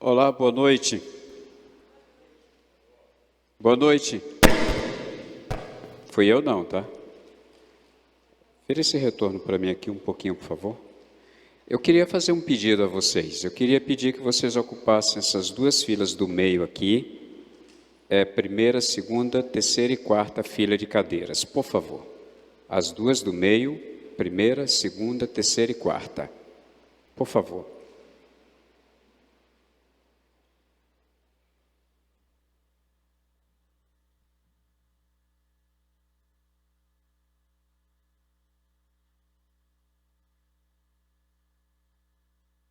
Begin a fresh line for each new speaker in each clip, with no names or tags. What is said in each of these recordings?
Olá, boa noite. Boa noite. Fui eu não, tá? Vira esse retorno para mim aqui um pouquinho, por favor. Eu queria fazer um pedido a vocês. Eu queria pedir que vocês ocupassem essas duas filas do meio aqui. Primeira, segunda, terceira e quarta fila de cadeiras, por favor. As duas do meio, primeira, segunda, terceira e quarta. Por favor.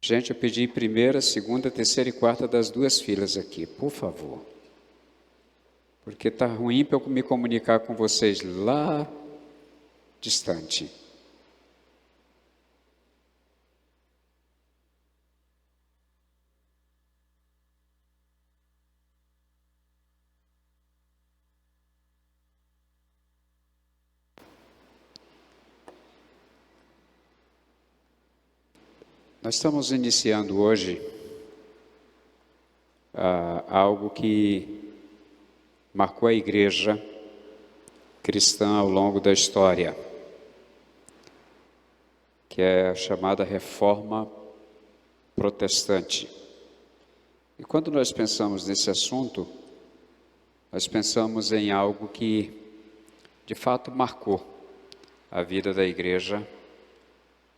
Gente, eu pedi primeira, segunda, terceira e quarta das duas filas aqui, por favor. Porque está ruim para eu me comunicar com vocês lá distante. Nós estamos iniciando hoje algo que marcou a igreja cristã ao longo da história, que é a chamada Reforma Protestante. E quando nós pensamos nesse assunto, nós pensamos em algo que, de fato, marcou a vida da igreja,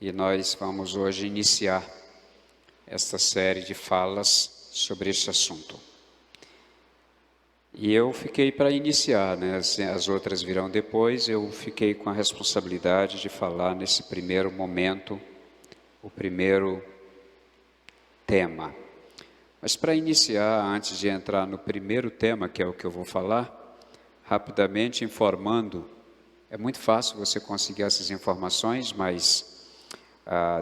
e nós vamos hoje iniciar esta série de falas sobre este assunto. E eu fiquei para iniciar, né? As outras virão depois. Eu fiquei com a responsabilidade de falar nesse primeiro momento, o primeiro tema. Mas para iniciar, antes de entrar no primeiro tema, que é o que eu vou falar, rapidamente informando, é muito fácil você conseguir essas informações, mas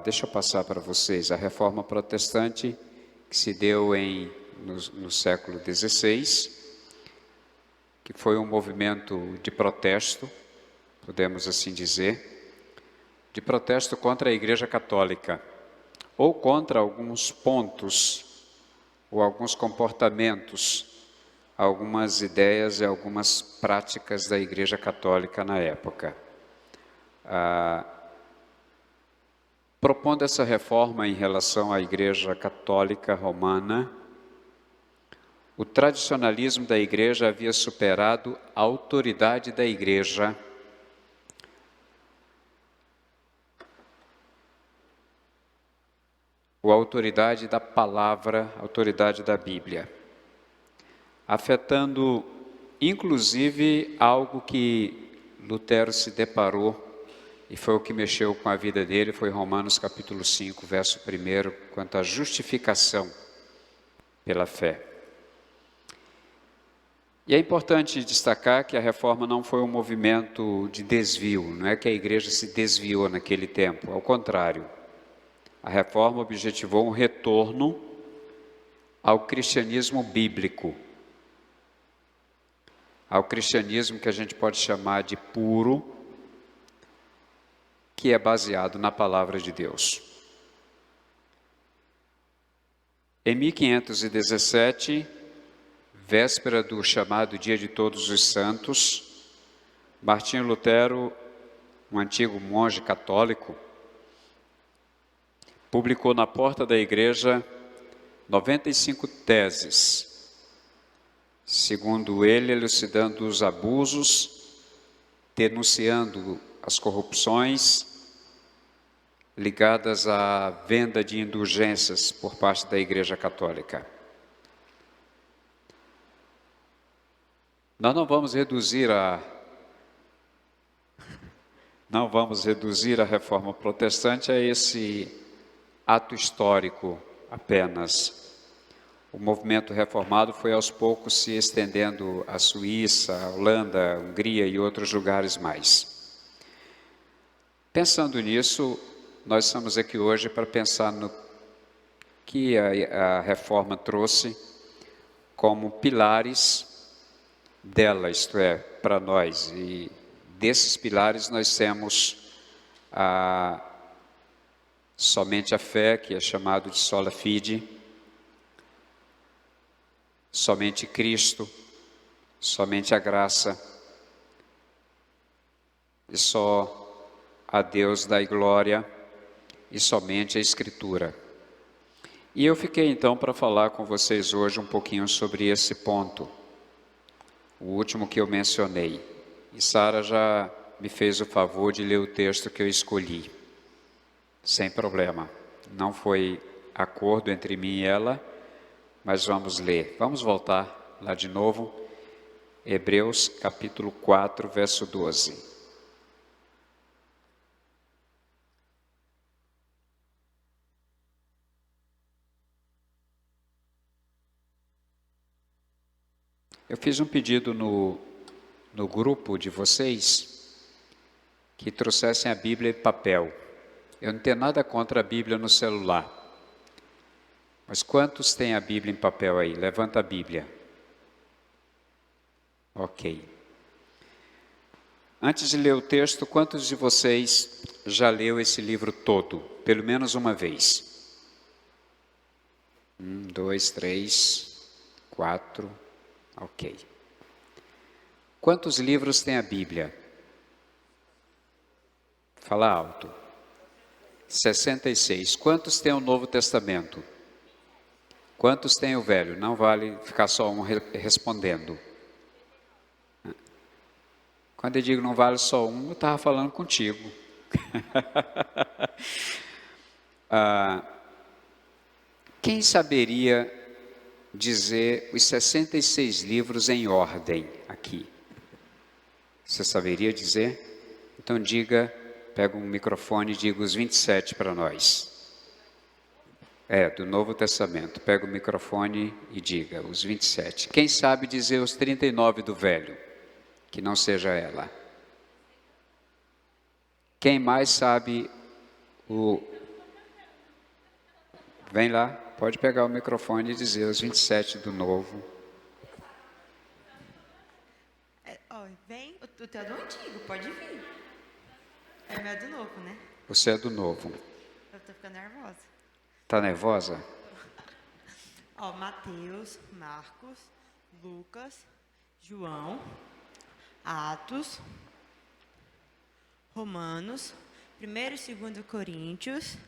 deixa eu passar para vocês. A Reforma Protestante, que se deu no século XVI, que foi um movimento de protesto, podemos assim dizer, de protesto contra a Igreja Católica, ou contra alguns pontos, ou alguns comportamentos, algumas ideias e algumas práticas da Igreja Católica na época. Propondo essa reforma em relação à Igreja Católica Romana, o tradicionalismo da Igreja havia superado a autoridade da Igreja, a autoridade da palavra, a autoridade da Bíblia, afetando inclusive algo que Lutero se deparou, e foi o que mexeu com a vida dele, foi Romanos capítulo 5, verso 1, quanto à justificação pela fé. E é importante destacar que a reforma não foi um movimento de desvio, não é que a igreja se desviou naquele tempo, ao contrário. A reforma objetivou um retorno ao cristianismo bíblico, ao cristianismo que a gente pode chamar de puro, que é baseado na palavra de Deus. Em 1517, véspera do chamado Dia de Todos os Santos, Martinho Lutero, um antigo monge católico, publicou na porta da igreja 95 teses, segundo ele, elucidando os abusos, denunciando as corrupções ligadas à venda de indulgências por parte da Igreja Católica. Nós não vamos reduzir a Reforma Protestante a esse ato histórico apenas. O movimento reformado foi aos poucos se estendendo à Suíça, à Holanda, à Hungria e outros lugares mais. Pensando nisso, nós estamos aqui hoje para pensar no que a reforma trouxe como pilares dela, isto é, para nós. E desses pilares nós temos somente a fé, que é chamado de sola fide, somente Cristo, somente a graça, e só a Deus dai glória, e somente a Escritura. E eu fiquei então para falar com vocês hoje um pouquinho sobre esse ponto, o último que eu mencionei. E Sara já me fez o favor de ler o texto que eu escolhi, sem problema. Não foi acordo entre mim e ela, mas vamos ler. Vamos voltar lá de novo, Hebreus capítulo 4, verso 12. Eu fiz um pedido no grupo de vocês que trouxessem a Bíblia em papel. Eu não tenho nada contra a Bíblia no celular. Mas quantos têm a Bíblia em papel aí? Levanta a Bíblia. Ok. Antes de ler o texto, quantos de vocês já leu esse livro todo? Pelo menos uma vez. 1, 2, 3, 4. Ok. Quantos livros tem a Bíblia? Fala alto. 66. Quantos tem o Novo Testamento? Quantos tem o Velho? Não vale ficar só um respondendo. Quando eu digo não vale só um, eu estava falando contigo. Quem saberia dizer os 66 livros em ordem aqui? Você saberia dizer? Então diga, pega um microfone e diga os 27 para nós. Do Novo Testamento. Pega o microfone e diga os 27. Quem sabe dizer os 39 do Velho? Que não seja ela. Quem mais sabe Vem lá, pode pegar o microfone e dizer os 27 do Novo.
Vem, o teu é do antigo, pode vir. O meu é do novo, né?
Você é do Novo.
Eu tô ficando nervosa.
Tá nervosa?
Mateus, Marcos, Lucas, João, Atos, Romanos, 1º e 2º Coríntios.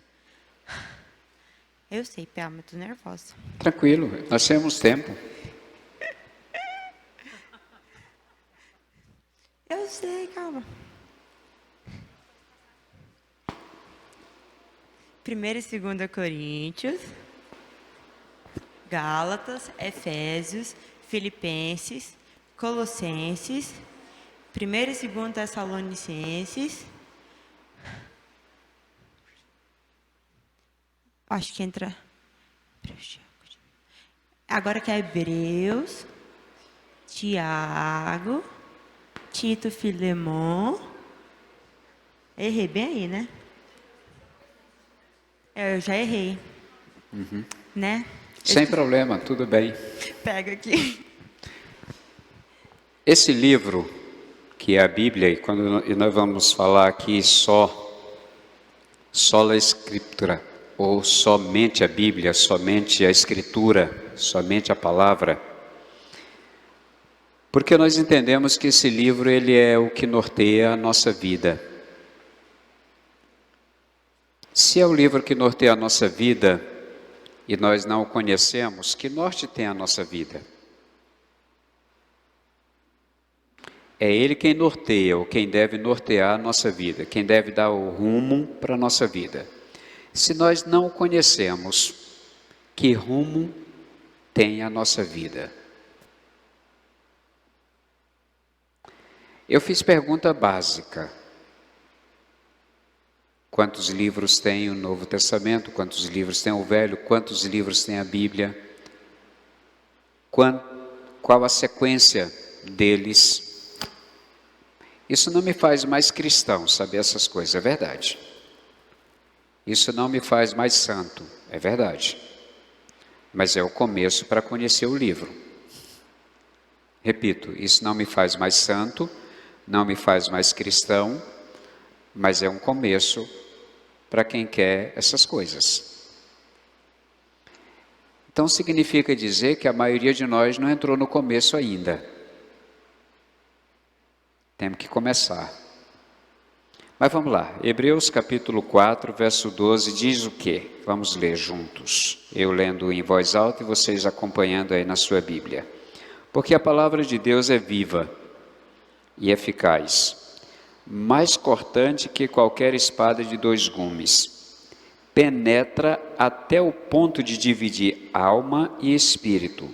Eu sei, Pia, mas tô nervosa.
Tranquilo, nós temos tempo.
Eu sei, calma. 1º e 2º Coríntios, Gálatas, Efésios, Filipenses, Colossenses, 1º e 2º Tessalonicenses. Acho que entra. Agora que é Hebreus, Tiago, Tito, Filemon. Errei bem aí, né? Eu já errei. Né?
Sem problema, tudo bem.
Pega aqui.
Esse livro, que é a Bíblia, e quando nós vamos falar aqui sola Escritura, ou somente a Bíblia, somente a Escritura, somente a Palavra, porque nós entendemos que esse livro ele é o que norteia a nossa vida. Se é o livro que norteia a nossa vida e nós não o conhecemos, que norte tem a nossa vida? É Ele quem norteia, ou quem deve nortear a nossa vida, quem deve dar o rumo para a nossa vida. Se nós não conhecemos, que rumo tem a nossa vida? Eu fiz pergunta básica. Quantos livros tem o Novo Testamento? Quantos livros tem o Velho? Quantos livros tem a Bíblia? Qual a sequência deles? Isso não me faz mais cristão, saber essas coisas, é verdade. Isso não me faz mais santo, é verdade. Mas é o começo para conhecer o livro. Repito, isso não me faz mais santo, não me faz mais cristão, mas é um começo para quem quer essas coisas. Então significa dizer que a maioria de nós não entrou no começo ainda. Temos que começar. Mas vamos lá, Hebreus capítulo 4, verso 12, diz o quê? Vamos ler juntos. Eu lendo em voz alta e vocês acompanhando aí na sua Bíblia. Porque a palavra de Deus é viva e eficaz, mais cortante que qualquer espada de 2 gumes. Penetra até o ponto de dividir alma e espírito,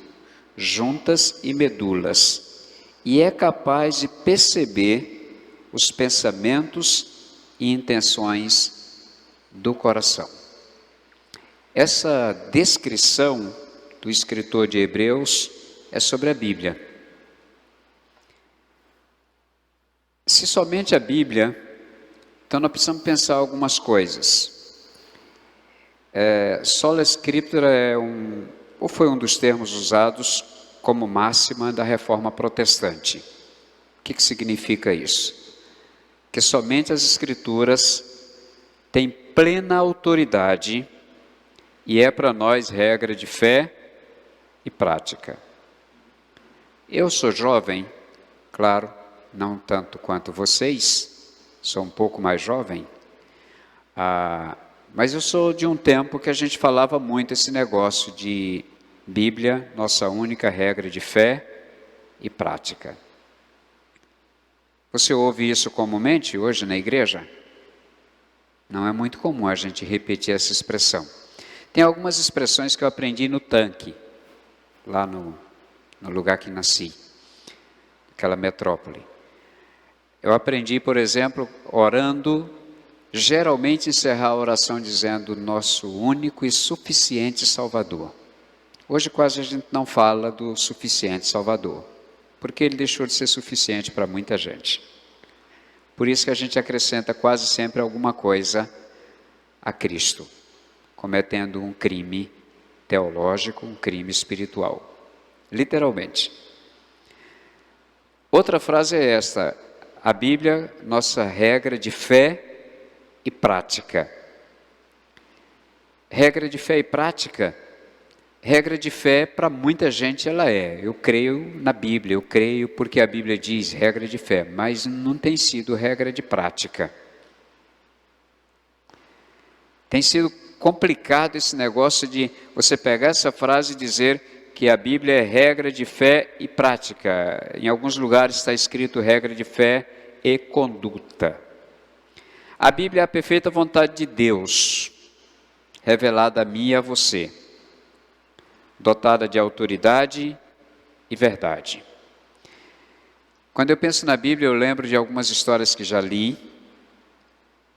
juntas e medulas, e é capaz de perceber os pensamentos e intenções do coração. Essa descrição do escritor de Hebreus é sobre a Bíblia. Se somente a Bíblia, então nós precisamos pensar algumas coisas. Sola Scriptura foi um dos termos usados como máxima da Reforma Protestante. O que significa isso? Que somente as Escrituras têm plena autoridade e é para nós regra de fé e prática. Eu sou jovem, claro, não tanto quanto vocês, sou um pouco mais jovem, mas eu sou de um tempo que a gente falava muito esse negócio de Bíblia, nossa única regra de fé e prática. Você ouve isso comumente hoje na igreja? Não é muito comum a gente repetir essa expressão. Tem algumas expressões que eu aprendi no tanque, lá no lugar que nasci, aquela metrópole. Eu aprendi, por exemplo, orando, geralmente encerrar a oração dizendo nosso único e suficiente Salvador. Hoje quase a gente não fala do suficiente Salvador, porque ele deixou de ser suficiente para muita gente. Por isso que a gente acrescenta quase sempre alguma coisa a Cristo, cometendo um crime teológico, um crime espiritual. Literalmente. Outra frase é esta: a Bíblia, nossa regra de fé e prática. Regra de fé e prática. Regra de fé, para muita gente ela é. Eu creio na Bíblia, eu creio porque a Bíblia diz regra de fé, mas não tem sido regra de prática. Tem sido complicado esse negócio de você pegar essa frase e dizer que a Bíblia é regra de fé e prática. Em alguns lugares está escrito regra de fé e conduta. A Bíblia é a perfeita vontade de Deus, revelada a mim e a você, dotada de autoridade e verdade. Quando eu penso na Bíblia, eu lembro de algumas histórias que já li,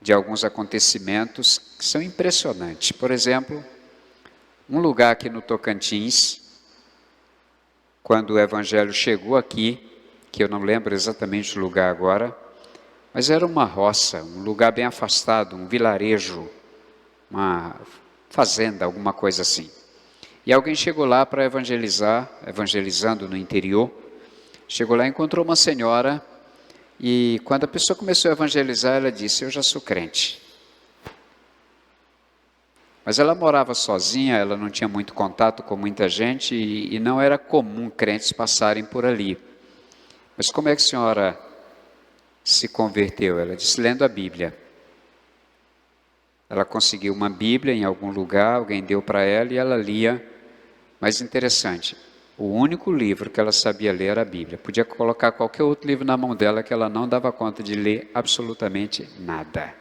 de alguns acontecimentos que são impressionantes. Por exemplo, um lugar aqui no Tocantins, quando o Evangelho chegou aqui, que eu não lembro exatamente o lugar agora, mas era uma roça, um lugar bem afastado, um vilarejo, uma fazenda, alguma coisa assim. E alguém chegou lá para evangelizar, evangelizando no interior, chegou lá e encontrou uma senhora, e quando a pessoa começou a evangelizar, ela disse, eu já sou crente. Mas ela morava sozinha, ela não tinha muito contato com muita gente, e não era comum crentes passarem por ali. Mas como é que a senhora se converteu? Ela disse, lendo a Bíblia. Ela conseguiu uma Bíblia em algum lugar, alguém deu para ela e ela lia. Mas interessante, o único livro que ela sabia ler era a Bíblia. Podia colocar qualquer outro livro na mão dela que ela não dava conta de ler absolutamente nada.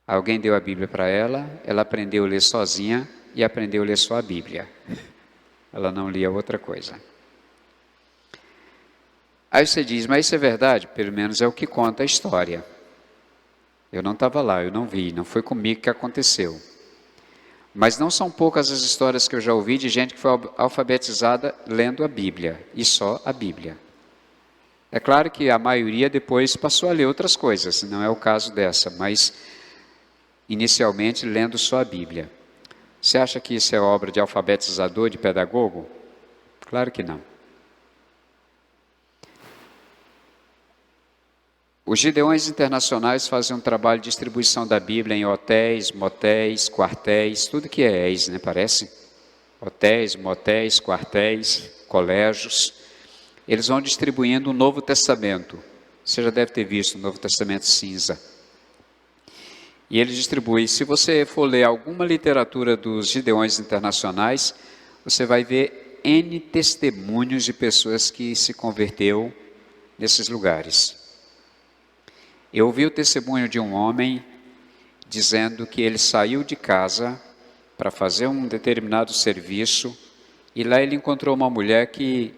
Alguém deu a Bíblia para ela, ela aprendeu a ler sozinha e aprendeu a ler só a Bíblia. Ela não lia outra coisa. Aí você diz, mas isso é verdade? Pelo menos é o que conta a história. Eu não estava lá, eu não vi, não foi comigo que aconteceu. Mas não são poucas as histórias que eu já ouvi de gente que foi alfabetizada lendo a Bíblia, e só a Bíblia. É claro que a maioria depois passou a ler outras coisas, não é o caso dessa, mas inicialmente lendo só a Bíblia. Você acha que isso é obra de alfabetizador, de pedagogo? Claro que não. Os Gideões Internacionais fazem um trabalho de distribuição da Bíblia em hotéis, motéis, quartéis, tudo que é ex, né, parece? Hotéis, motéis, quartéis, colégios. Eles vão distribuindo o Novo Testamento. Você já deve ter visto o Novo Testamento cinza. E eles distribuem. Se você for ler alguma literatura dos Gideões Internacionais, você vai ver N testemunhos de pessoas que se converteu nesses lugares. Eu ouvi o testemunho de um homem dizendo que ele saiu de casa para fazer um determinado serviço e lá ele encontrou uma mulher que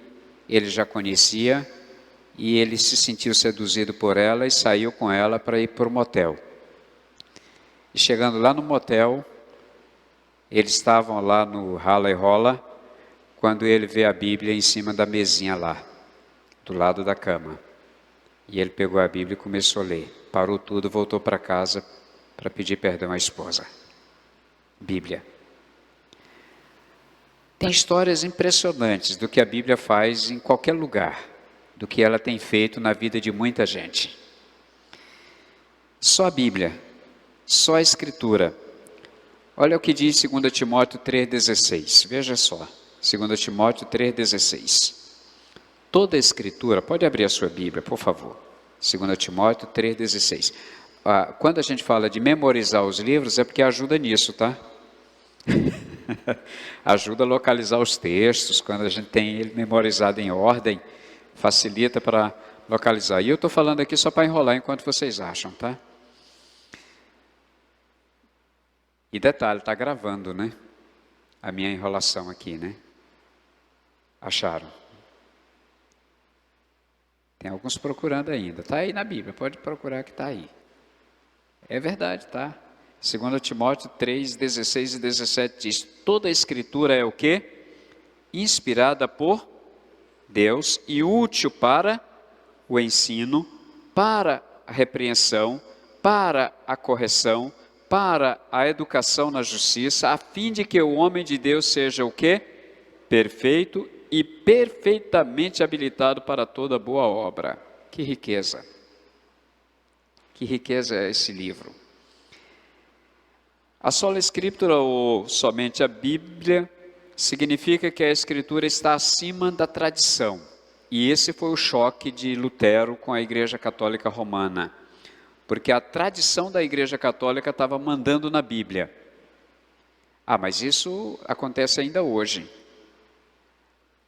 ele já conhecia e ele se sentiu seduzido por ela e saiu com ela para ir para o motel. E chegando lá no motel, eles estavam lá no rala e rola, quando ele vê a Bíblia em cima da mesinha lá, do lado da cama. E ele pegou a Bíblia e começou a ler. Parou tudo, voltou para casa para pedir perdão à esposa. Bíblia. Tem histórias impressionantes do que a Bíblia faz em qualquer lugar, do que ela tem feito na vida de muita gente. Só a Bíblia, só a Escritura. Olha o que diz 2 Timóteo 3,16. Veja só, 2 Timóteo 3,16. Toda a Escritura, pode abrir a sua Bíblia, por favor. 2 Timóteo 3,16. Quando a gente fala de memorizar os livros, é porque ajuda nisso, tá? Ajuda a localizar os textos, quando a gente tem ele memorizado em ordem, facilita para localizar. E eu estou falando aqui só para enrolar enquanto vocês acham, tá? E detalhe, está gravando, né? A minha enrolação aqui, né? Acharam? Tem alguns procurando ainda. Está aí na Bíblia, pode procurar que está aí. É verdade, tá? 2 Timóteo 3, 16 e 17 diz: toda a Escritura é o quê? Inspirada por Deus e útil para o ensino, para a repreensão, para a correção, para a educação na justiça, a fim de que o homem de Deus seja o quê? Perfeito e perfeitamente habilitado para toda boa obra. Que riqueza! Que riqueza é esse livro. A sola escritura, ou somente a Bíblia, significa que a Escritura está acima da tradição. E esse foi o choque de Lutero com a Igreja Católica Romana. Porque a tradição da Igreja Católica estava mandando na Bíblia. Mas isso acontece ainda hoje.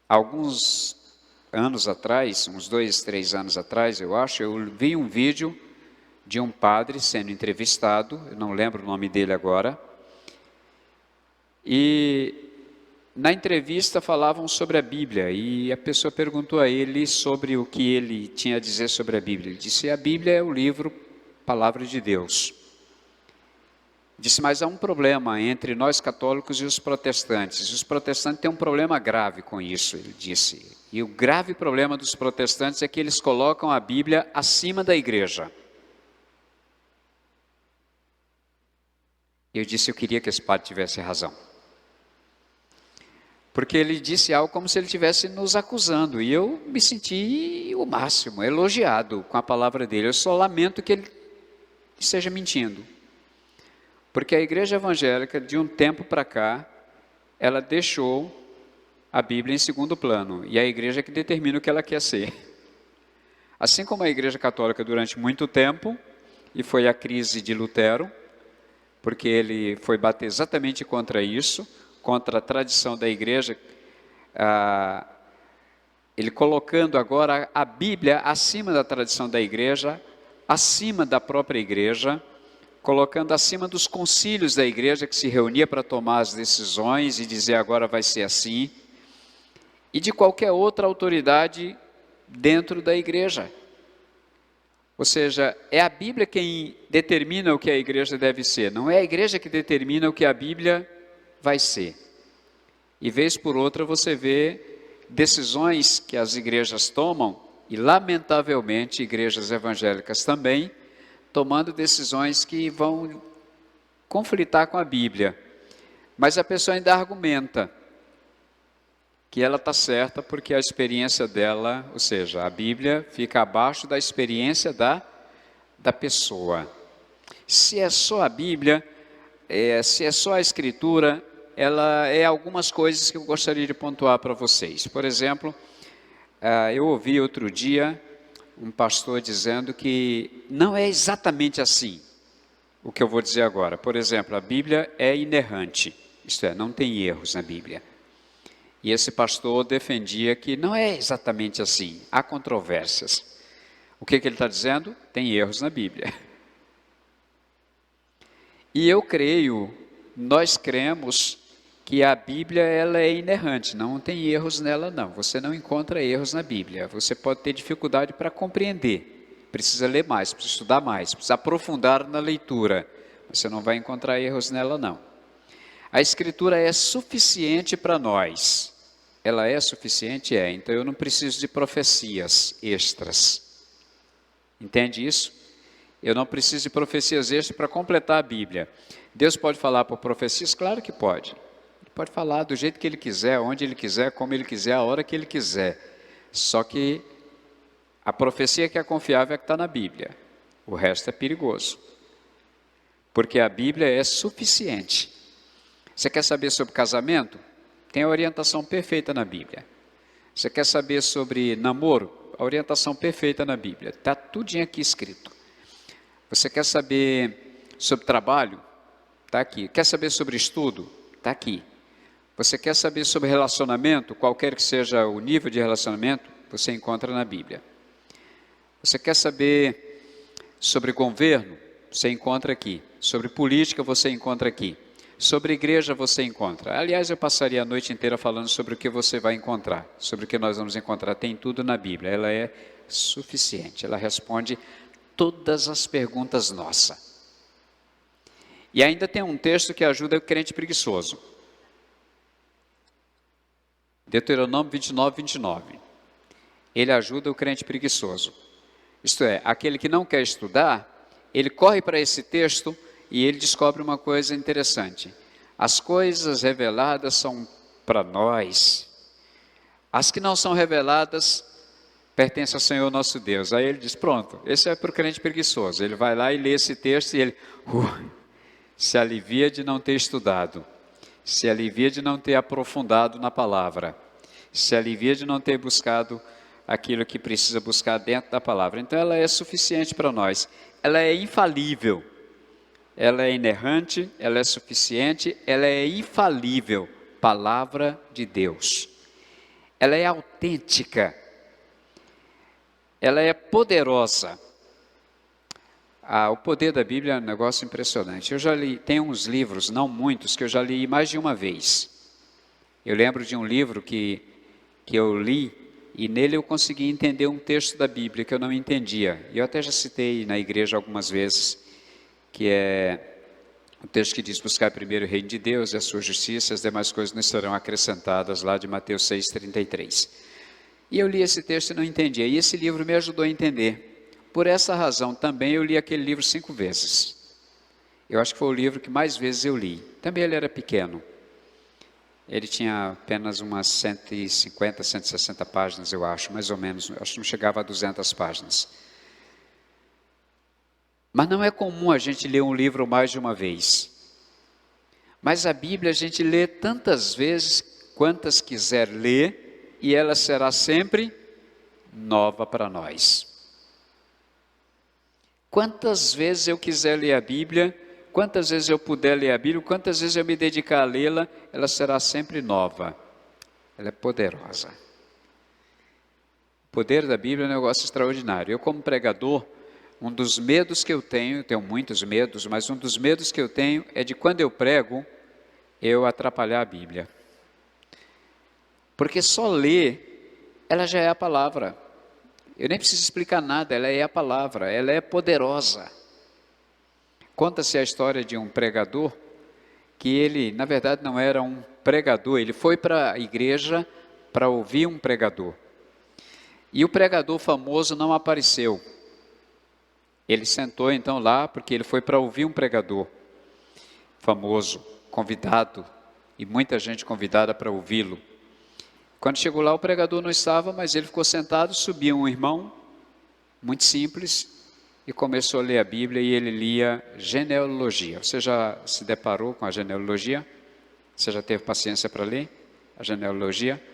Alguns anos atrás, uns 2, 3 anos atrás, eu acho, eu vi um vídeo de um padre sendo entrevistado, eu não lembro o nome dele agora, e na entrevista falavam sobre a Bíblia, e a pessoa perguntou a ele sobre o que ele tinha a dizer sobre a Bíblia. Ele disse: a Bíblia é o livro, palavra de Deus. Disse: mas há um problema entre nós católicos e os protestantes. Os protestantes têm um problema grave com isso, ele disse. E o grave problema dos protestantes é que eles colocam a Bíblia acima da igreja. Eu disse: eu queria que esse padre tivesse razão. Porque ele disse algo como se ele estivesse nos acusando. E eu me senti o máximo, elogiado com a palavra dele. Eu só lamento que ele esteja mentindo. Porque a igreja evangélica, de um tempo para cá, ela deixou a Bíblia em segundo plano. E a igreja que determina o que ela quer ser. Assim como a igreja católica durante muito tempo, e foi a crise de Lutero, porque ele foi bater exatamente contra isso, contra a tradição da igreja, ele colocando agora a Bíblia acima da tradição da igreja, acima da própria igreja, colocando acima dos concílios da igreja que se reunia para tomar as decisões e dizer agora vai ser assim, e de qualquer outra autoridade dentro da igreja. Ou seja, é a Bíblia quem determina o que a igreja deve ser, não é a igreja que determina o que a Bíblia vai ser. E vez por outra você vê decisões que as igrejas tomam, e lamentavelmente igrejas evangélicas também, tomando decisões que vão conflitar com a Bíblia. Mas a pessoa ainda argumenta que ela está certa porque a experiência dela, ou seja, a Bíblia fica abaixo da experiência da da pessoa. Se é só a Bíblia, se é só a Escritura, ela é algumas coisas que eu gostaria de pontuar para vocês. Por exemplo, eu ouvi outro dia um pastor dizendo que não é exatamente assim o que eu vou dizer agora. Por exemplo, a Bíblia é inerrante, isto é, não tem erros na Bíblia. E esse pastor defendia que não é exatamente assim, há controvérsias. O que ele está dizendo? Tem erros na Bíblia. E eu creio, nós cremos que a Bíblia ela é inerrante, não tem erros nela não. Você não encontra erros na Bíblia. Você pode ter dificuldade para compreender. Precisa ler mais, precisa estudar mais, precisa aprofundar na leitura. Você não vai encontrar erros nela não. A Escritura é suficiente para nós. Ela é suficiente? É. Então eu não preciso de profecias extras. Entende isso? Eu não preciso de profecias extras para completar a Bíblia. Deus pode falar por profecias? Claro que pode. Ele pode falar do jeito que Ele quiser, onde Ele quiser, como Ele quiser, a hora que Ele quiser. Só que a profecia que é confiável é a que está na Bíblia. O resto é perigoso. Porque a Bíblia é suficiente. Você quer saber sobre casamento? Tem a orientação perfeita na Bíblia. Você quer saber sobre namoro? A orientação perfeita na Bíblia. Está tudinho aqui escrito. Você quer saber sobre trabalho? Está aqui. Quer saber sobre estudo? Está aqui. Você quer saber sobre relacionamento? Qualquer que seja o nível de relacionamento, você encontra na Bíblia. Você quer saber sobre governo? Você encontra aqui. Sobre política, você encontra aqui. Sobre igreja, você encontra. Aliás, eu passaria a noite inteira falando sobre o que você vai encontrar. Sobre o que nós vamos encontrar. Tem tudo na Bíblia. Ela é suficiente. Ela responde todas as perguntas nossas. E ainda tem um texto que ajuda o crente preguiçoso. Deuteronômio 29, 29. Ele ajuda o crente preguiçoso. Isto é, aquele que não quer estudar, ele corre para esse texto e ele descobre uma coisa interessante. As coisas reveladas são para nós. As que não são reveladas pertence ao Senhor nosso Deus. Aí ele diz, pronto, esse é para o crente preguiçoso. Ele vai lá e lê esse texto e ele se alivia de não ter estudado, se alivia de não ter aprofundado na palavra, se alivia de não ter buscado aquilo que precisa buscar dentro da palavra. Então ela é suficiente para nós, ela é infalível, ela é inerrante, ela é suficiente, ela é infalível, palavra de Deus. Ela é autêntica. Ela é poderosa. O poder da Bíblia é um negócio impressionante. Eu já li, tem uns livros, não muitos, que eu já li mais de uma vez. Eu lembro de um livro que eu li, e nele eu consegui entender um texto da Bíblia que eu não entendia. E eu até já citei na igreja algumas vezes, que é o texto que diz, buscar primeiro o reino de Deus e a sua justiça, as demais coisas não serão acrescentadas, lá de Mateus 6,33. E eu li esse texto e não entendia, e esse livro me ajudou a entender. Por essa razão também eu li aquele livro 5 vezes. Eu acho que foi o livro que mais vezes eu li. Também ele era pequeno. Ele tinha apenas umas 150, 160 páginas, eu acho, mais ou menos. Acho que não chegava a 200 páginas. Mas não é comum a gente ler um livro mais de uma vez. Mas a Bíblia a gente lê tantas vezes quantas quiser ler, e ela será sempre nova para nós. Quantas vezes eu quiser ler a Bíblia, quantas vezes eu puder ler a Bíblia, quantas vezes eu me dedicar a lê-la, ela será sempre nova. Ela é poderosa. O poder da Bíblia é um negócio extraordinário. Eu, como pregador, um dos medos que eu tenho muitos medos, mas um dos medos que eu tenho é de quando eu prego, eu atrapalhar a Bíblia. Porque só ler, ela já é a palavra. Eu nem preciso explicar nada, ela é a palavra, ela é poderosa. Conta-se a história de um pregador, que ele, na verdade, não era um pregador, ele foi para a igreja para ouvir um pregador. E o pregador famoso não apareceu. Ele sentou então lá, porque ele foi para ouvir um pregador famoso, convidado, e muita gente convidada para ouvi-lo. Quando chegou lá, o pregador não estava, mas ele ficou sentado, subiu um irmão, muito simples, e começou a ler a Bíblia e ele lia genealogia. Você já se deparou com a genealogia? Você já teve paciência para ler a genealogia?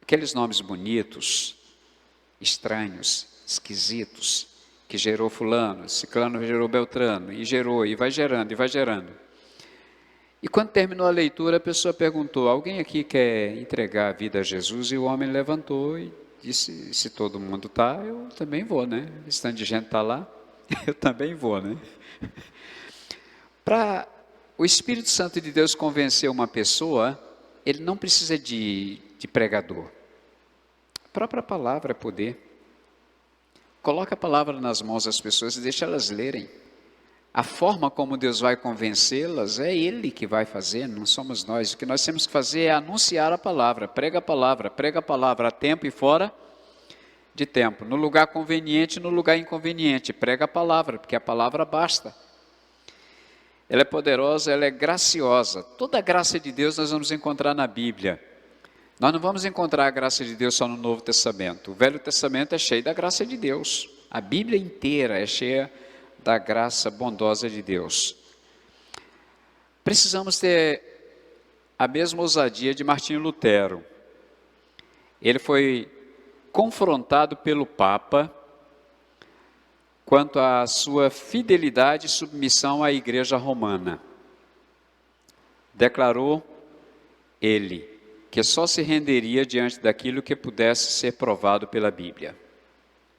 Aqueles nomes bonitos, estranhos, esquisitos, que gerou fulano, ciclano gerou Beltrano, e vai gerando, e vai gerando. E quando terminou a leitura, a pessoa perguntou: alguém aqui quer entregar a vida a Jesus? E o homem levantou e disse: se todo mundo está, eu também vou, né? Esse tanto de gente está lá, eu também vou, né? Para o Espírito Santo de Deus convencer uma pessoa, ele não precisa de pregador. A própria palavra é poder. Coloca a palavra nas mãos das pessoas e deixa elas lerem. A forma como Deus vai convencê-las é Ele que vai fazer, não somos nós. O que nós temos que fazer é anunciar a palavra, prega a palavra a tempo e fora de tempo, no lugar conveniente e no lugar inconveniente. Prega a palavra, porque a palavra basta. Ela é poderosa, ela é graciosa. Toda a graça de Deus nós vamos encontrar na Bíblia. Nós não vamos encontrar a graça de Deus só no Novo Testamento. O Velho Testamento é cheio da graça de Deus. A Bíblia inteira é cheia da graça bondosa de Deus. Precisamos ter a mesma ousadia de Martinho Lutero. Ele foi confrontado pelo Papa quanto à sua fidelidade e submissão à Igreja Romana. Declarou ele que só se renderia diante daquilo que pudesse ser provado pela Bíblia.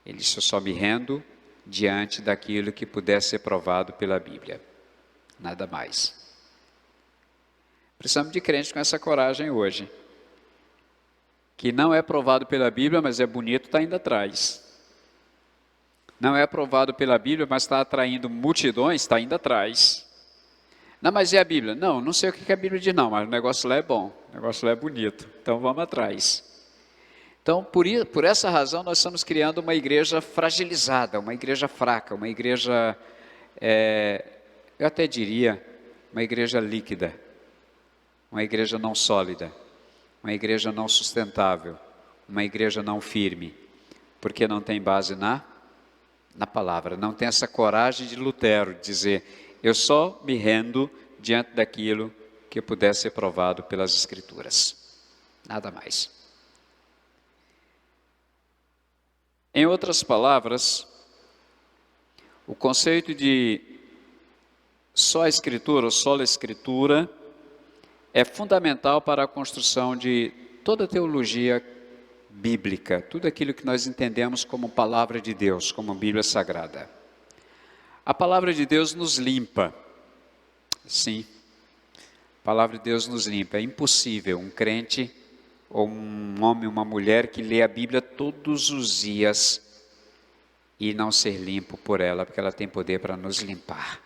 Ele disse: eu só me rendo diante daquilo que pudesse ser provado pela Bíblia. Nada mais. Precisamos de crentes com essa coragem hoje. Que não é provado pela Bíblia, mas é bonito, está indo atrás. Não é aprovado pela Bíblia, mas está atraindo multidões, está indo atrás. Não, mas e a Bíblia? Não sei o que a Bíblia diz não, mas o negócio lá é bom, o negócio lá é bonito, então vamos atrás. Então, por essa razão, nós estamos criando uma igreja fragilizada, uma igreja fraca, uma igreja, eu até diria, uma igreja líquida, uma igreja não sólida, uma igreja não sustentável, uma igreja não firme, porque não tem base na palavra, não tem essa coragem de Lutero, de dizer: eu só me rendo diante daquilo que pudesse ser provado pelas Escrituras. Nada mais. Em outras palavras, o conceito de só a Escritura ou sola Escritura é fundamental para a construção de toda a teologia bíblica, tudo aquilo que nós entendemos como palavra de Deus, como Bíblia Sagrada. A palavra de Deus nos limpa. Sim, a palavra de Deus nos limpa. É impossível um crente ou um homem, uma mulher que lê a Bíblia todos os dias e não ser limpo por ela, porque ela tem poder para nos limpar.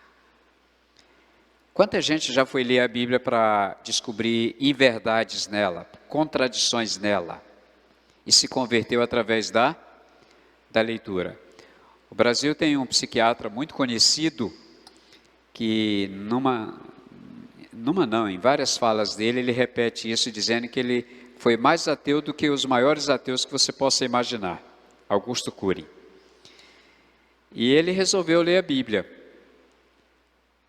Quanta gente já foi ler a Bíblia para descobrir inverdades nela, contradições nela, e se converteu através da leitura. O Brasil tem um psiquiatra muito conhecido que em várias falas dele, ele repete isso, dizendo que ele foi mais ateu do que os maiores ateus que você possa imaginar, Augusto Cury. E ele resolveu ler a Bíblia.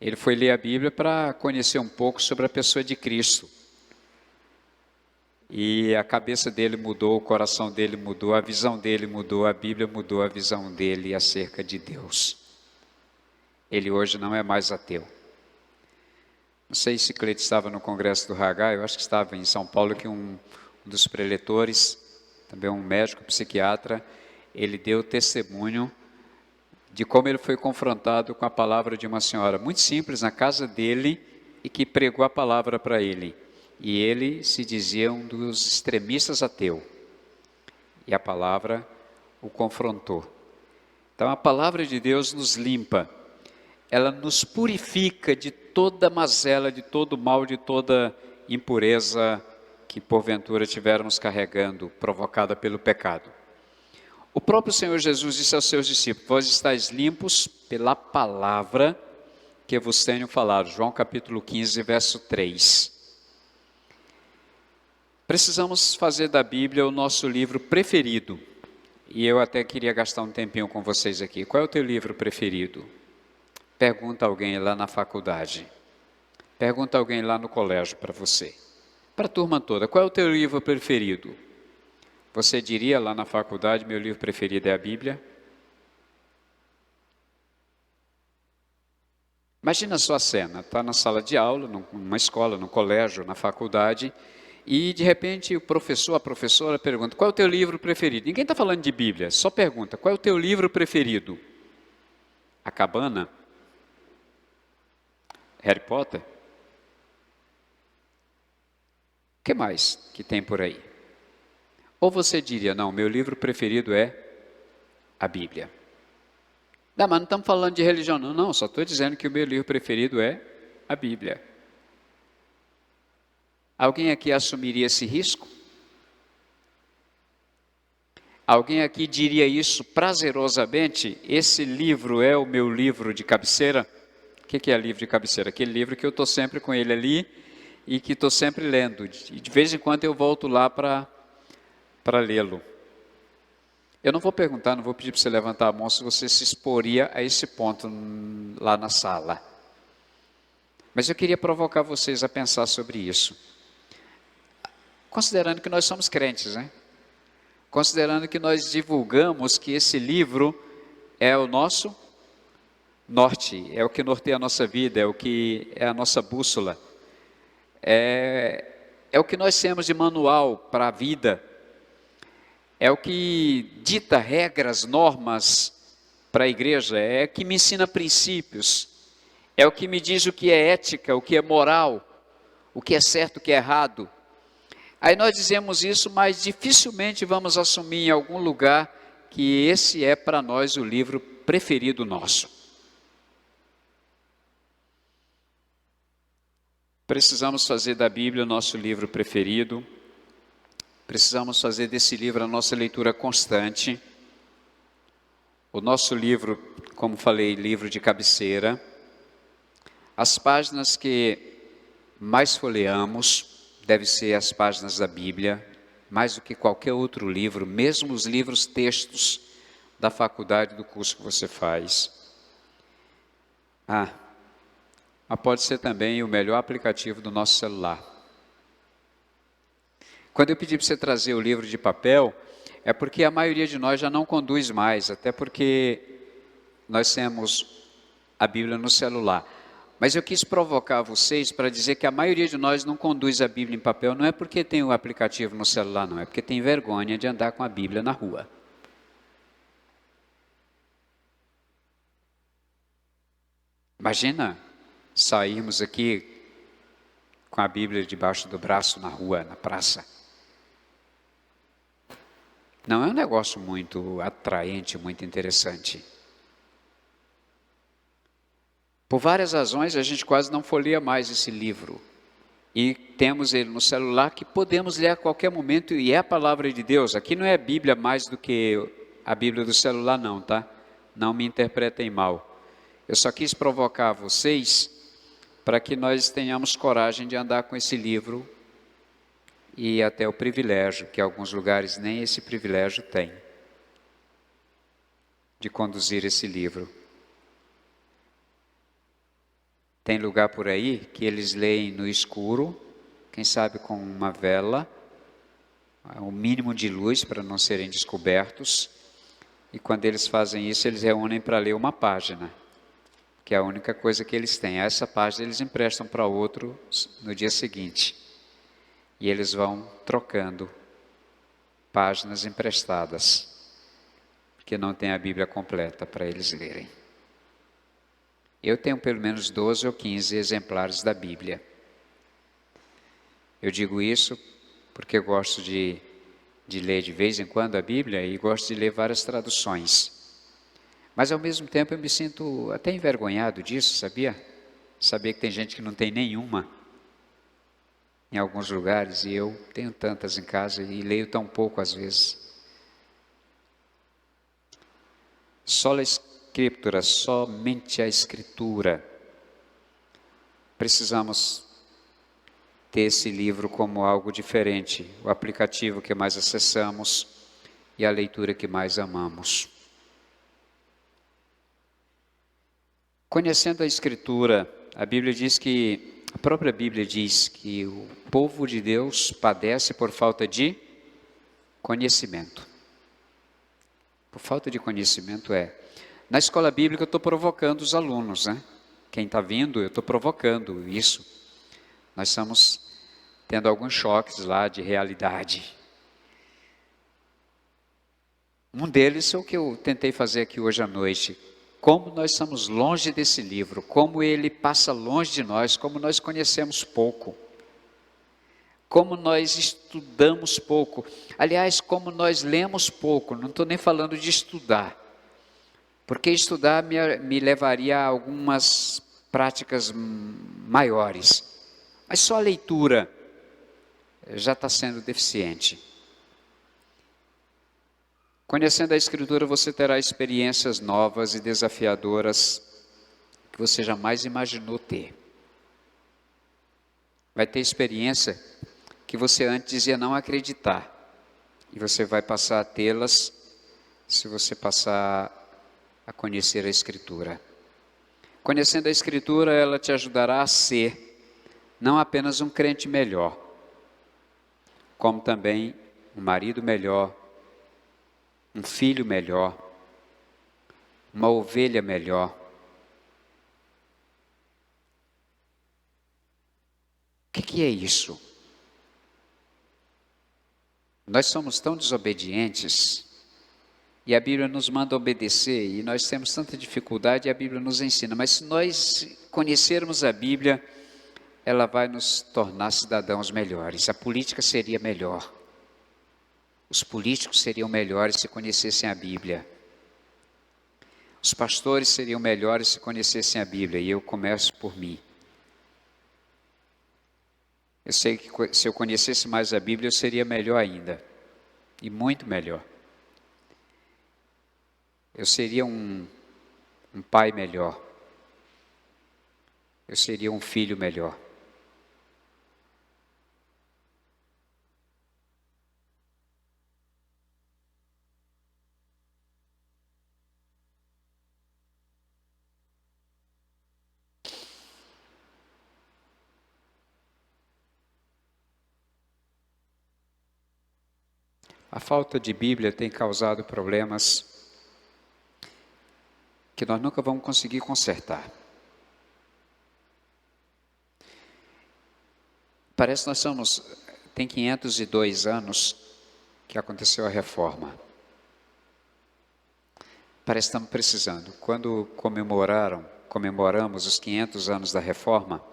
Ele foi ler a Bíblia para conhecer um pouco sobre a pessoa de Cristo. E a cabeça dele mudou, o coração dele mudou, a visão dele mudou, a Bíblia mudou a visão dele acerca de Deus. Ele hoje não é mais ateu. Não sei se Cleide estava no congresso do Haggai, eu acho que estava em São Paulo, que um dos preletores, também um médico psiquiatra, ele deu testemunho de como ele foi confrontado com a palavra de uma senhora muito simples na casa dele e que pregou a palavra para ele. E ele se dizia um dos extremistas ateu. E a palavra o confrontou. Então a palavra de Deus nos limpa. Ela nos purifica de toda mazela, de todo mal, de toda impureza que porventura estivermos carregando, provocada pelo pecado. O próprio Senhor Jesus disse aos seus discípulos: vós estáis limpos pela palavra que vos tenho falado. João capítulo 15, verso 3. Precisamos fazer da Bíblia o nosso livro preferido. E eu até queria gastar um tempinho com vocês aqui. Qual é o teu livro preferido? Pergunta alguém lá na faculdade. Pergunta alguém lá no colégio para você. Para a turma toda, qual é o teu livro preferido? Você diria lá na faculdade, meu livro preferido é a Bíblia? Imagina só a cena, está na sala de aula, numa escola, num colégio, na faculdade, e de repente o professor, a professora pergunta, qual é o teu livro preferido? Ninguém está falando de Bíblia, só pergunta, qual é o teu livro preferido? A Cabana? Harry Potter? O que mais que tem por aí? Ou você diria, não, meu livro preferido é a Bíblia. Não, mas não estamos falando de religião, não, só estou dizendo que o meu livro preferido é a Bíblia. Alguém aqui assumiria esse risco? Alguém aqui diria isso prazerosamente? Esse livro é o meu livro de cabeceira? O que é livro de cabeceira? Aquele livro que eu estou sempre com ele ali e que estou sempre lendo. E de vez em quando eu volto lá para lê-lo. Eu não vou perguntar, não vou pedir para você levantar a mão se você se exporia a esse ponto lá na sala. Mas eu queria provocar vocês a pensar sobre isso. Considerando que nós somos crentes, né? Considerando que nós divulgamos que esse livro é o nosso norte, é o que norteia a nossa vida, é o que é a nossa bússola, é o que nós temos de manual para a vida, é o que dita regras, normas para a igreja, é o que me ensina princípios, é o que me diz o que é ética, o que é moral, o que é certo, o que é errado. Aí nós dizemos isso, mas dificilmente vamos assumir em algum lugar que esse é para nós o livro preferido nosso. Precisamos fazer da Bíblia o nosso livro preferido. Precisamos fazer desse livro a nossa leitura constante. O nosso livro, como falei, livro de cabeceira. As páginas que mais folheamos devem ser as páginas da Bíblia, mais do que qualquer outro livro, mesmo os livros textos da faculdade, do curso que você faz. Mas pode ser também o melhor aplicativo do nosso celular. Quando eu pedi para você trazer o livro de papel, é porque a maioria de nós já não conduz mais, até porque nós temos a Bíblia no celular. Mas eu quis provocar vocês para dizer que a maioria de nós não conduz a Bíblia em papel, não é porque tem o aplicativo no celular, não, é porque tem vergonha de andar com a Bíblia na rua. Imagina sairmos aqui com a Bíblia debaixo do braço na rua, na praça. Não é um negócio muito atraente, muito interessante. Por várias razões, a gente quase não folheia mais esse livro. E temos ele no celular que podemos ler a qualquer momento e é a palavra de Deus. Aqui não é a Bíblia mais do que a Bíblia do celular não, tá? Não me interpretem mal. Eu só quis provocar vocês para que nós tenhamos coragem de andar com esse livro e até o privilégio, que alguns lugares nem esse privilégio têm, de conduzir esse livro. Tem lugar por aí que eles leem no escuro, quem sabe com uma vela, o mínimo de luz para não serem descobertos. E quando eles fazem isso, eles reúnem para ler uma página, que é a única coisa que eles têm. Essa página eles emprestam para outro no dia seguinte. E eles vão trocando páginas emprestadas, porque não tem a Bíblia completa para eles lerem. Eu tenho pelo menos 12 ou 15 exemplares da Bíblia. Eu digo isso porque eu gosto de ler de vez em quando a Bíblia e gosto de ler várias traduções. Mas ao mesmo tempo eu me sinto até envergonhado disso, sabia? Saber que tem gente que não tem nenhuma em alguns lugares e eu tenho tantas em casa e leio tão pouco às vezes. Sola Escritura, somente a Escritura. Precisamos ter esse livro como algo diferente. O aplicativo que mais acessamos e a leitura que mais amamos. Conhecendo a Escritura, a própria Bíblia diz que o povo de Deus padece por falta de conhecimento. Por falta de conhecimento Na escola bíblica eu estou provocando os alunos, né? Quem está vindo, eu estou provocando isso. Nós estamos tendo alguns choques lá de realidade. Um deles é o que eu tentei fazer aqui hoje à noite. Como nós estamos longe desse livro, como ele passa longe de nós, como nós conhecemos pouco, como nós estudamos pouco, aliás, como nós lemos pouco, não estou nem falando de estudar, porque estudar me levaria a algumas práticas maiores, mas só a leitura já está sendo deficiente. Conhecendo a Escritura, você terá experiências novas e desafiadoras que você jamais imaginou ter. Vai ter experiência que você antes dizia não acreditar. E você vai passar a tê-las se você passar a conhecer a Escritura. Conhecendo a Escritura, ela te ajudará a ser não apenas um crente melhor, como também um marido melhor, um filho melhor, uma ovelha melhor. O que é isso? Nós somos tão desobedientes e a Bíblia nos manda obedecer e nós temos tanta dificuldade e a Bíblia nos ensina, mas se nós conhecermos a Bíblia, ela vai nos tornar cidadãos melhores, a política seria melhor. Os políticos seriam melhores se conhecessem a Bíblia. Os pastores seriam melhores se conhecessem a Bíblia. E eu começo por mim. Eu sei que se eu conhecesse mais a Bíblia, eu seria melhor ainda. E muito melhor. Eu seria um pai melhor. Eu seria um filho melhor. A falta de Bíblia tem causado problemas que nós nunca vamos conseguir consertar. Parece que tem 502 anos que aconteceu a reforma. Parece que estamos precisando. Quando comemoramos os 500 anos da reforma,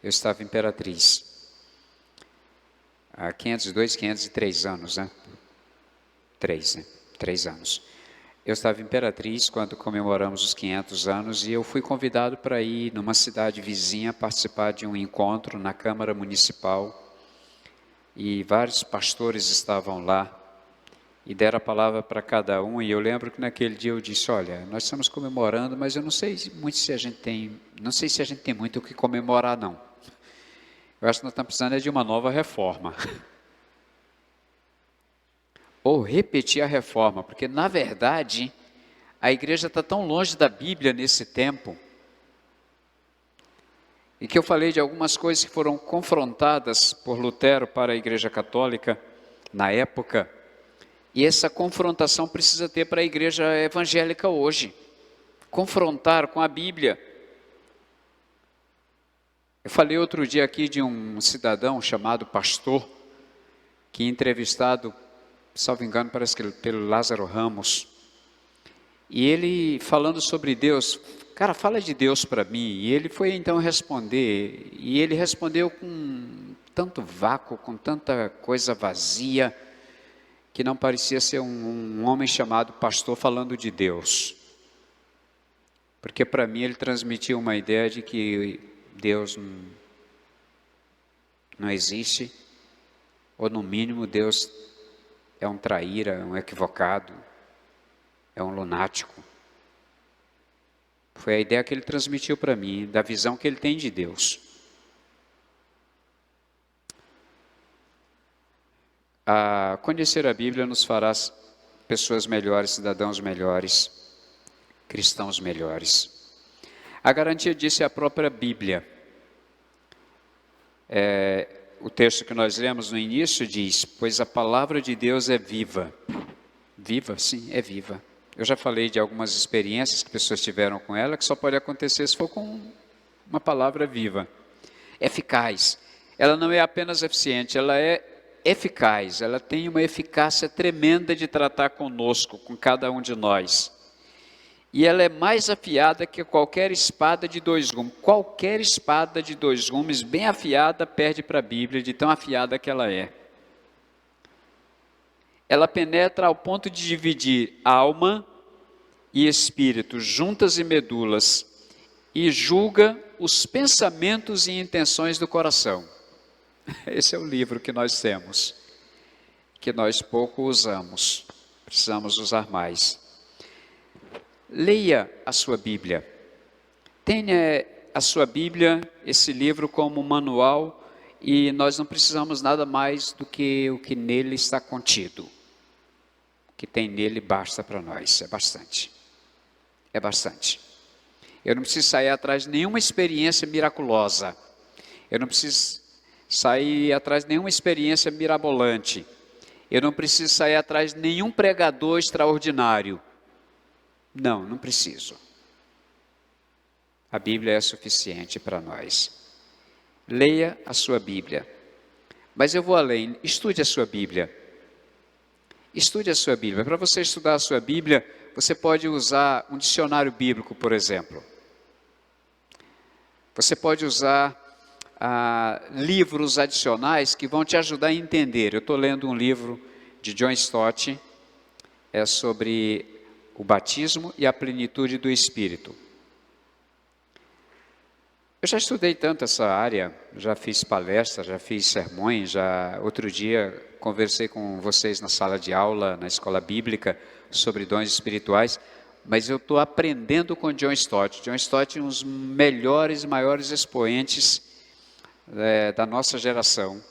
eu estava em Imperatriz. Há 503 anos, né? 3 anos. Eu estava em Imperatriz quando comemoramos os 500 anos e eu fui convidado para ir numa cidade vizinha participar de um encontro na Câmara Municipal e vários pastores estavam lá e deram a palavra para cada um e eu lembro que naquele dia eu disse, olha, nós estamos comemorando, mas eu não sei muito se a gente tem muito o que comemorar não. Eu acho que nós estamos precisando de uma nova reforma. Ou repetir a reforma, porque na verdade a igreja está tão longe da Bíblia nesse tempo, e que eu falei de algumas coisas que foram confrontadas por Lutero para a Igreja Católica na época, e essa confrontação precisa ter para a igreja evangélica hoje, confrontar com a Bíblia. Eu falei outro dia aqui de um cidadão chamado Pastor, que entrevistado, salvo engano, parece que pelo Lázaro Ramos, e ele falando sobre Deus, cara, fala de Deus para mim, e ele foi então responder, e ele respondeu com tanto vácuo, com tanta coisa vazia, que não parecia ser um homem chamado pastor falando de Deus, porque para mim ele transmitiu uma ideia de que Deus não existe, ou no mínimo Deus é um traíra, é um equivocado, é um lunático. Foi a ideia que ele transmitiu para mim, da visão que ele tem de Deus. Conhecer a Bíblia nos fará pessoas melhores, cidadãos melhores, cristãos melhores. A garantia disso é a própria Bíblia. O texto que nós lemos no início diz: pois a palavra de Deus é viva. Viva? Sim, é viva. Eu já falei de algumas experiências que pessoas tiveram com ela, que só pode acontecer se for com uma palavra viva. Eficaz. Ela não é apenas eficiente, ela é eficaz. Ela tem uma eficácia tremenda de tratar conosco, com cada um de nós. E ela é mais afiada que qualquer espada de dois gumes. Qualquer espada de dois gumes, bem afiada, perde para a Bíblia, de tão afiada que ela é. Ela penetra ao ponto de dividir alma e espírito, juntas e medulas, e julga os pensamentos e intenções do coração. Esse é o livro que nós temos, que nós pouco usamos, precisamos usar mais. Leia a sua Bíblia. Tenha a sua Bíblia, esse livro, como manual, e nós não precisamos nada mais do que o que nele está contido. O que tem nele basta para nós, é bastante. É bastante. Eu não preciso sair atrás de nenhuma experiência miraculosa. Eu não preciso sair atrás de nenhuma experiência mirabolante. Eu não preciso sair atrás de nenhum pregador extraordinário. Não preciso. A Bíblia é suficiente para nós. Leia a sua Bíblia. Mas eu vou além, estude a sua Bíblia. Estude a sua Bíblia. Para você estudar a sua Bíblia, você pode usar um dicionário bíblico, por exemplo. Você pode usar livros adicionais que vão te ajudar a entender. Eu estou lendo um livro de John Stott, é sobre o batismo e a plenitude do Espírito. Eu já estudei tanto essa área, já fiz palestras, já fiz sermões, outro dia conversei com vocês na sala de aula, na escola bíblica, sobre dons espirituais, mas eu estou aprendendo com John Stott. John Stott é um dos melhores e maiores expoentes da nossa geração,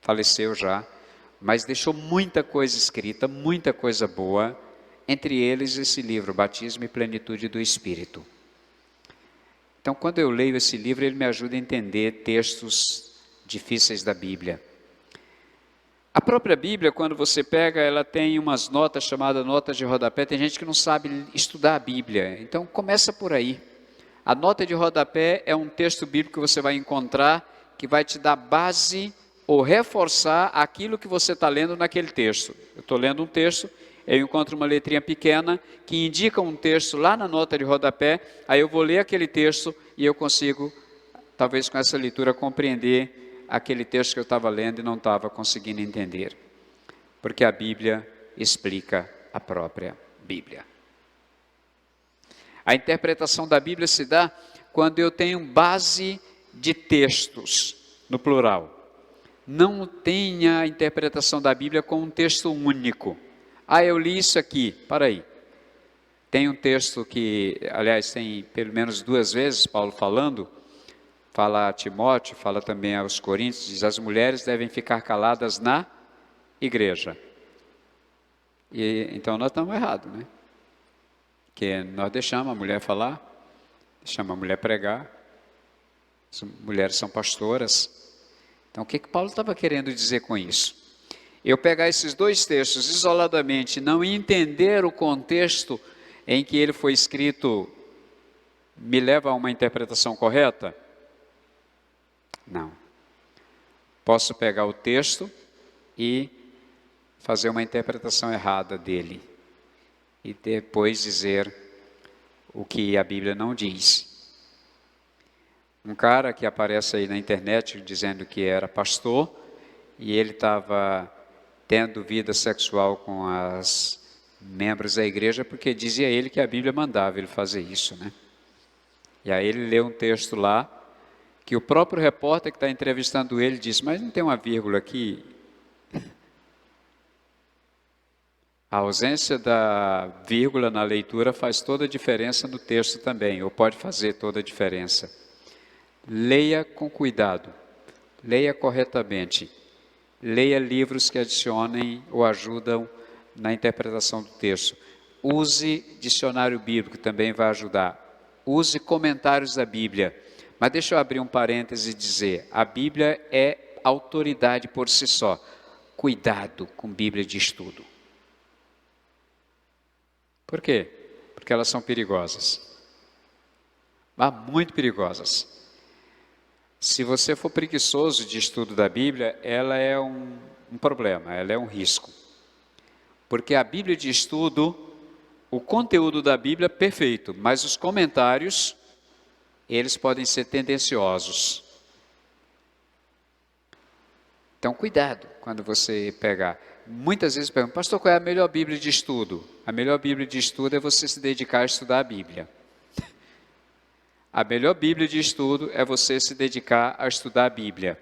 faleceu já, mas deixou muita coisa escrita, muita coisa boa, entre eles esse livro, Batismo e Plenitude do Espírito. Então, quando eu leio esse livro, ele me ajuda a entender textos difíceis da Bíblia. A própria Bíblia, quando você pega, ela tem umas notas chamadas notas de rodapé. Tem gente que não sabe estudar a Bíblia, então começa por aí. A nota de rodapé é um texto bíblico que você vai encontrar, que vai te dar base ou reforçar aquilo que você está lendo naquele texto. Eu estou lendo um texto, eu encontro uma letrinha pequena que indica um texto lá na nota de rodapé, aí eu vou ler aquele texto e eu consigo, talvez com essa leitura, compreender aquele texto que eu estava lendo e não estava conseguindo entender. Porque a Bíblia explica a própria Bíblia. A interpretação da Bíblia se dá quando eu tenho base de textos, no plural. Não tenha a interpretação da Bíblia com um texto único. Eu li isso aqui, para aí. Tem um texto que, aliás, tem pelo menos 2 vezes Paulo falando, fala a Timóteo, fala também aos Coríntios, diz: as mulheres devem ficar caladas na igreja. Então nós estamos errados, né? Porque nós deixamos a mulher falar, deixamos a mulher pregar, as mulheres são pastoras. Então o que Paulo estava querendo dizer com isso? Eu pegar esses 2 textos isoladamente, não entender o contexto em que ele foi escrito, me leva a uma interpretação correta? Não. Posso pegar o texto e fazer uma interpretação errada dele. E depois dizer o que a Bíblia não diz. Um cara que aparece aí na internet dizendo que era pastor, e ele estava tendo vida sexual com as membros da igreja, porque dizia ele que a Bíblia mandava ele fazer isso, né? E aí ele leu um texto lá, que o próprio repórter que está entrevistando ele disse: mas não tem uma vírgula aqui? A ausência da vírgula na leitura faz toda a diferença no texto também, ou pode fazer toda a diferença. Leia com cuidado, leia corretamente. Leia livros que adicionem ou ajudam na interpretação do texto. Use dicionário bíblico, também vai ajudar. Use comentários da Bíblia. Mas deixa eu abrir um parêntese e dizer, a Bíblia é autoridade por si só. Cuidado com Bíblia de estudo. Por quê? Porque elas são perigosas. Muito perigosas. Se você for preguiçoso de estudo da Bíblia, ela é um problema, ela é um risco. Porque a Bíblia de estudo, o conteúdo da Bíblia é perfeito, mas os comentários, eles podem ser tendenciosos. Então, cuidado quando você pegar. Muitas vezes perguntam, pastor, qual é a melhor Bíblia de estudo? A melhor Bíblia de estudo é você se dedicar a estudar a Bíblia. A melhor Bíblia de estudo é você se dedicar a estudar a Bíblia.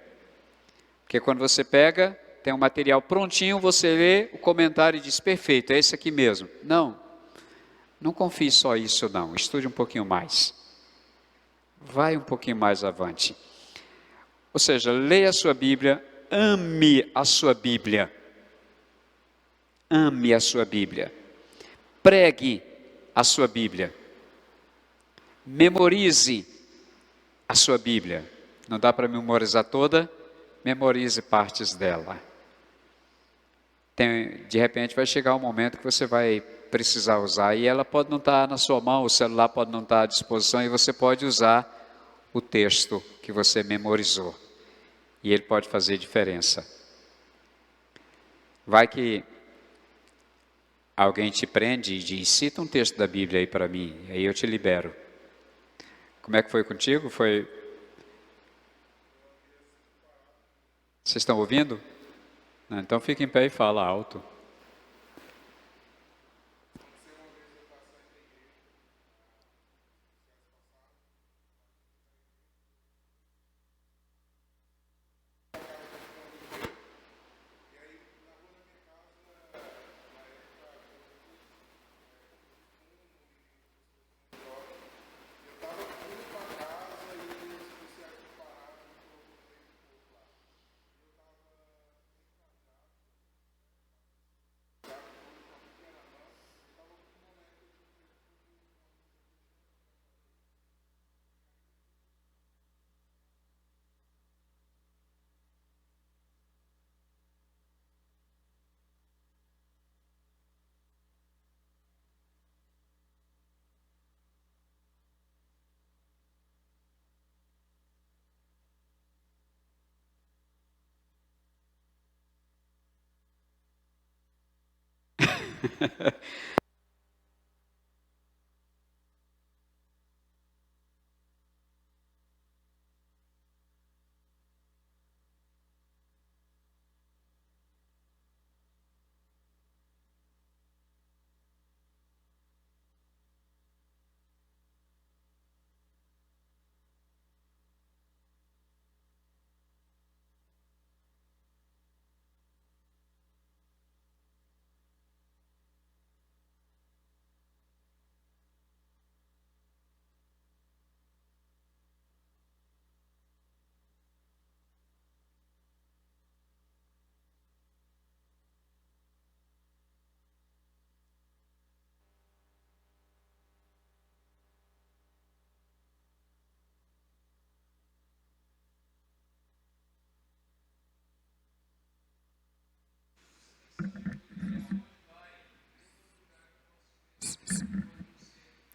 Porque quando você pega, tem um material prontinho, você lê o comentário e diz, perfeito, é esse aqui mesmo. Não confie só isso não, estude um pouquinho mais. Vai um pouquinho mais avante. Ou seja, leia a sua Bíblia, ame a sua Bíblia. Ame a sua Bíblia. Pregue a sua Bíblia. Memorize a sua Bíblia. Não dá para memorizar toda? Memorize partes dela. De repente vai chegar um momento que você vai precisar usar e ela pode não estar na sua mão, o celular pode não estar à disposição e você pode usar o texto que você memorizou. E ele pode fazer diferença. Vai que alguém te prende e diz, cita um texto da Bíblia aí para mim, aí eu te libero. Como é que foi contigo? Vocês estão ouvindo? Não, então fica em pé e fala alto.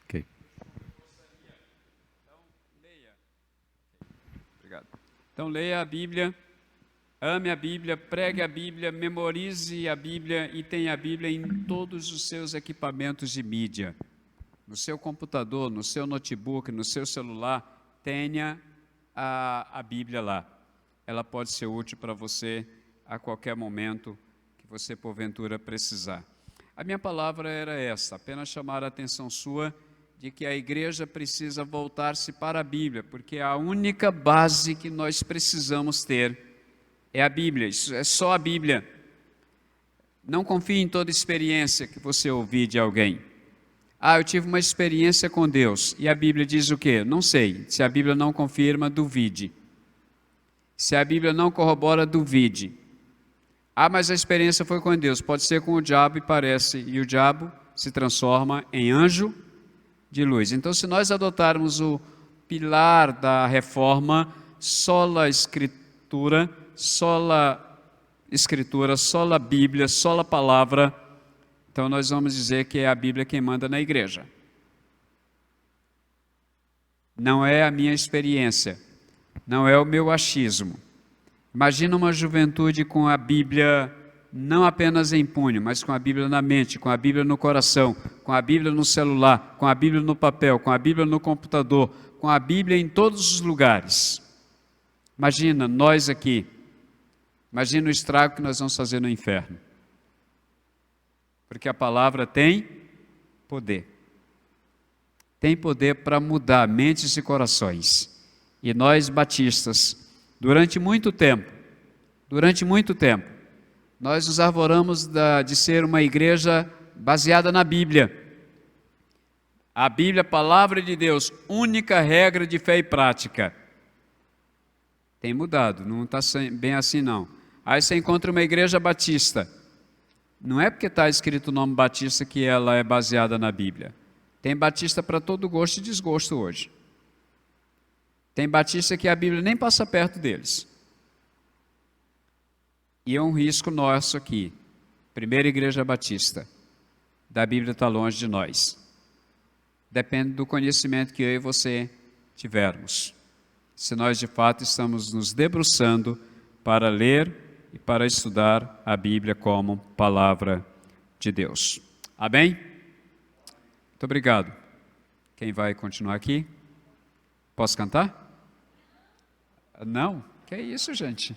Ok. Obrigado. Então leia a Bíblia, ame a Bíblia, pregue a Bíblia, memorize a Bíblia e tenha a Bíblia em todos os seus equipamentos de mídia. No seu computador, no seu notebook, no seu celular, tenha a Bíblia lá. Ela pode ser útil para você a qualquer momento que você porventura precisar. A minha palavra era essa, apenas chamar a atenção sua de que a igreja precisa voltar-se para a Bíblia, porque a única base que nós precisamos ter é a Bíblia, isso é só a Bíblia. Não confie em toda experiência que você ouvir de alguém. Eu tive uma experiência com Deus, e a Bíblia diz o quê? Não sei, se a Bíblia não confirma, duvide. Se a Bíblia não corrobora, duvide. Ah, mas a experiência foi com Deus. Pode ser com o diabo e o diabo se transforma em anjo de luz. Então, se nós adotarmos o pilar da reforma, sola escritura, sola Bíblia, sola palavra, então nós vamos dizer que é a Bíblia quem manda na igreja. Não é a minha experiência, não é o meu achismo. Imagina uma juventude com a Bíblia não apenas em punho, mas com a Bíblia na mente, com a Bíblia no coração, com a Bíblia no celular, com a Bíblia no papel, com a Bíblia no computador, com a Bíblia em todos os lugares. Imagina nós aqui, imagina o estrago que nós vamos fazer no inferno. Porque a palavra tem poder. Tem poder para mudar mentes e corações. E nós, batistas, durante muito tempo, nós nos arvoramos de ser uma igreja baseada na Bíblia. A Bíblia, a palavra de Deus, única regra de fé e prática. Tem mudado, não está bem assim não. Aí você encontra uma igreja batista. Não é porque está escrito o nome batista que ela é baseada na Bíblia. Tem batista para todo gosto e desgosto hoje. Tem batista que a Bíblia nem passa perto deles. E é um risco nosso aqui. Primeira igreja batista. Da Bíblia está longe de nós. Depende do conhecimento que eu e você tivermos. Se nós de fato estamos nos debruçando para ler e para estudar a Bíblia como palavra de Deus. Amém? Muito obrigado. Quem vai continuar aqui? Posso cantar? Não? Que é isso, gente?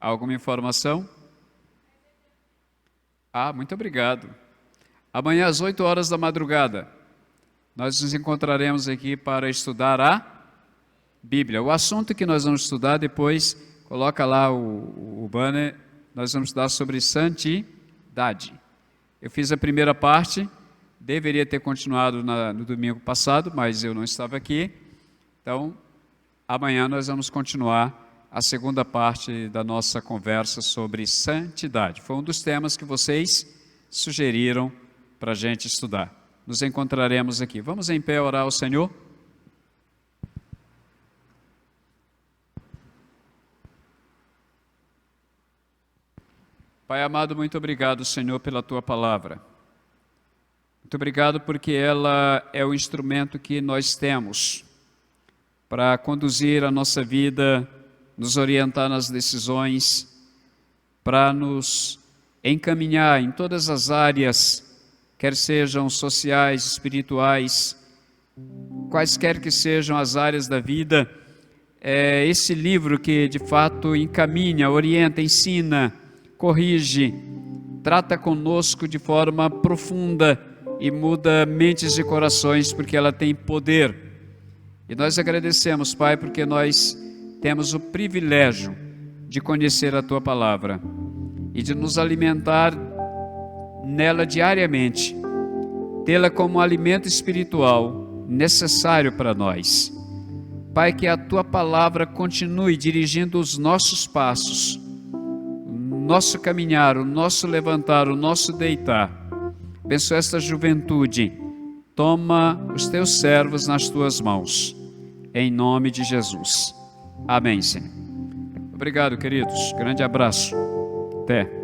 Alguma informação? Muito obrigado. Amanhã às 8 horas da madrugada, nós nos encontraremos aqui para estudar a Bíblia. O assunto que nós vamos estudar depois, coloca lá o banner, nós vamos estudar sobre santidade. Eu fiz a primeira parte, deveria ter continuado no domingo passado, mas eu não estava aqui. Então, amanhã nós vamos continuar a segunda parte da nossa conversa sobre santidade. Foi um dos temas que vocês sugeriram para a gente estudar. Nos encontraremos aqui. Vamos em pé orar ao Senhor? Pai amado, muito obrigado, Senhor, pela Tua palavra. Muito obrigado porque ela é o instrumento que nós temos para conduzir a nossa vida, nos orientar nas decisões, para nos encaminhar em todas as áreas, quer sejam sociais, espirituais, quaisquer que sejam as áreas da vida. É esse livro que de fato encaminha, orienta, ensina, corrige, trata conosco de forma profunda e muda mentes e corações, porque ela tem poder. E nós agradecemos, Pai, porque nós temos o privilégio de conhecer a Tua palavra e de nos alimentar nela diariamente, tê-la como alimento espiritual necessário para nós. Pai, que a Tua palavra continue dirigindo os nossos passos, o nosso caminhar, o nosso levantar, o nosso deitar. Abençoa esta juventude, toma os Teus servos nas Tuas mãos, em nome de Jesus. Amém, Senhor. Obrigado, queridos. Grande abraço. Até.